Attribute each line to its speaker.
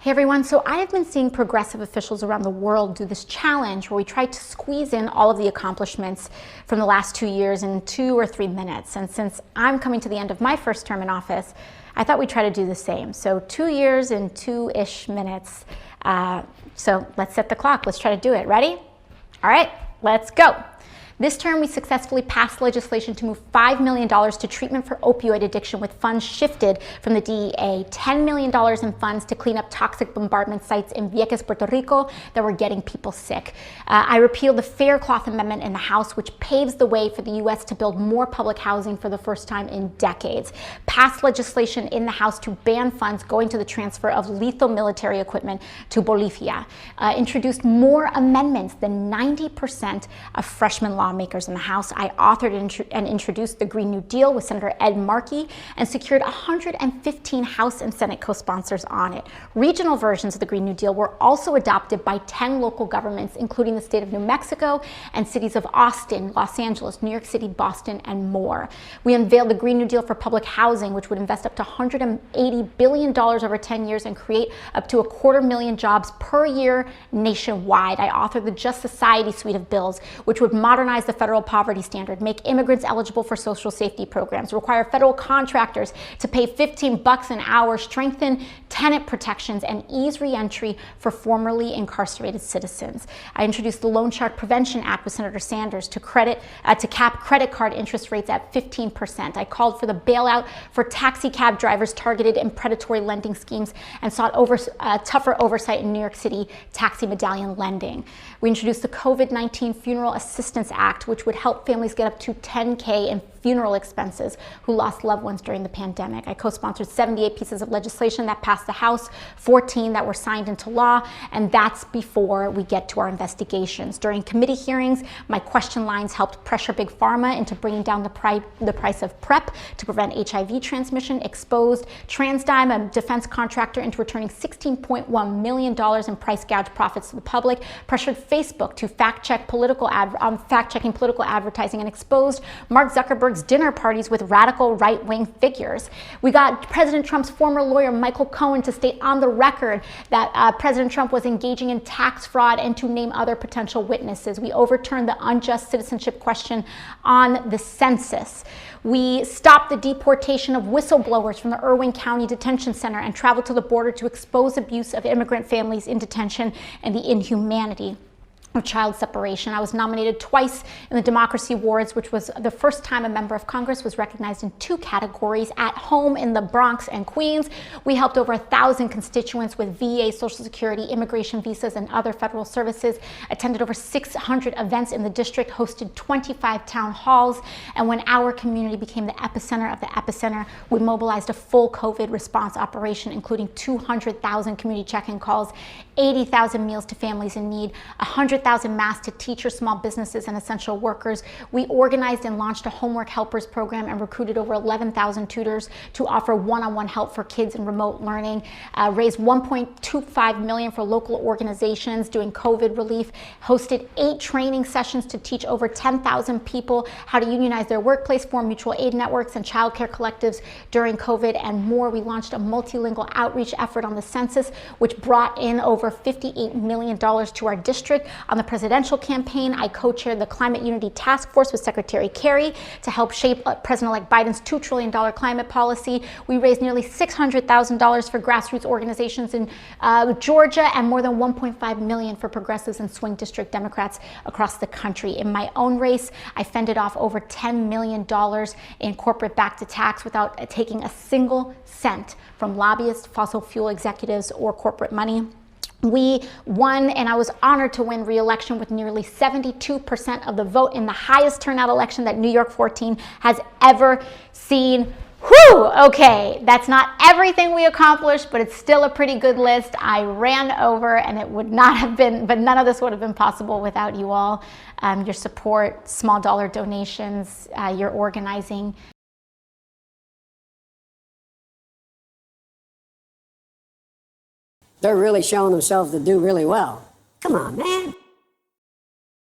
Speaker 1: Hey everyone, so I have been seeing progressive officials around the world do this challenge where we try to squeeze in all of the accomplishments from the last 2 years in 2 or 3 minutes. And since I'm coming to the end of my first term in office, I thought we'd try to do the same. So 2 years in 2-ish minutes. So let's set the clock. Let's try to do it. Ready? All right, let's go. This term, we successfully passed legislation to move $5 million to treatment for opioid addiction with funds shifted from the DEA, $10 million in funds to clean up toxic bombardment sites in Vieques, Puerto Rico that were getting people sick. I repealed the Fair Cloth Amendment in the House, which paves the way for the U.S. to build more public housing for the first time in decades. Passed legislation in the House to ban funds going to the transfer of lethal military equipment to Bolivia. Introduced more amendments than 90% of freshman lawmakers in the House. I authored and introduced the Green New Deal with Senator Ed Markey and secured 115 House and Senate co-sponsors on it. Regional versions of the Green New Deal were also adopted by 10 local governments, including the state of New Mexico and cities of Austin, Los Angeles, New York City, Boston, and more. We unveiled the Green New Deal for public housing, which would invest up to $180 billion over 10 years and create up to 250,000 jobs per year nationwide. I authored the Just Society suite of bills, which would modernize the federal poverty standard, make immigrants eligible for social safety programs, require federal contractors to pay $15 an hour, strengthen tenant protections, and ease reentry for formerly incarcerated citizens. I introduced the Loan Shark Prevention Act with Senator Sanders to cap credit card interest rates at 15%. I called for the bailout for taxi cab drivers targeted in predatory lending schemes and sought tougher oversight in New York City taxi medallion lending. We introduced the COVID-19 Funeral Assistance Act, which would help families get up to $10K in funeral expenses who lost loved ones during the pandemic. I co-sponsored 78 pieces of legislation that passed the House, 14 that were signed into law, and that's before we get to our investigations. During committee hearings, my question lines helped pressure Big Pharma into bringing down the price of PrEP to prevent HIV transmission, exposed TransDigm, a defense contractor, into returning $16.1 million in price gouge profits to the public, pressured Facebook to fact-checking political advertising, and exposed Mark Zuckerberg's dinner parties with radical right-wing figures. We got President Trump's former lawyer, Michael Cohen, to state on the record that President Trump was engaging in tax fraud and to name other potential witnesses. We overturned the unjust citizenship question on the census. We stopped the deportation of whistleblowers from the Irwin County Detention Center and traveled to the border to expose abuse of immigrant families in detention and the inhumanity of child separation. I was nominated twice in the Democracy Awards, which was the first time a member of Congress was recognized in 2 categories. At home in the Bronx and Queens, we helped over 1,000 constituents with VA, Social Security, immigration visas, and other federal services, attended over 600 events in the district, hosted 25 town halls, and when our community became the epicenter of the epicenter, we mobilized a full COVID response operation, including 200,000 community check-in calls, 80,000 meals to families in need, 100,000 masks to teachers, small businesses, and essential workers. We organized and launched a homework helpers program and recruited over 11,000 tutors to offer one-on-one help for kids in remote learning, raised $1.25 million for local organizations doing COVID relief, hosted 8 training sessions to teach over 10,000 people how to unionize their workplace, form mutual aid networks and childcare collectives during COVID, and more. We launched a multilingual outreach effort on the census, which brought in over $58 million to our district. On the presidential campaign, I co-chaired the Climate Unity Task Force with Secretary Kerry to help shape President-elect Biden's $2 trillion climate policy. We raised nearly $600,000 for grassroots organizations in Georgia and more than $1.5 million for progressives and swing district Democrats across the country. In my own race, I fended off over $10 million in corporate-backed attacks without taking a single cent from lobbyists, fossil fuel executives, or corporate money. We won, and I was honored to win re-election with nearly 72% of the vote in the highest turnout election that New York 14 has ever seen. Whew, okay, that's not everything we accomplished, but it's still a pretty good list. I ran over, and it would not have been, but none of this would have been possible without you all, your support, small dollar donations, your organizing.
Speaker 2: They're really showing themselves to do really well. Come on, man.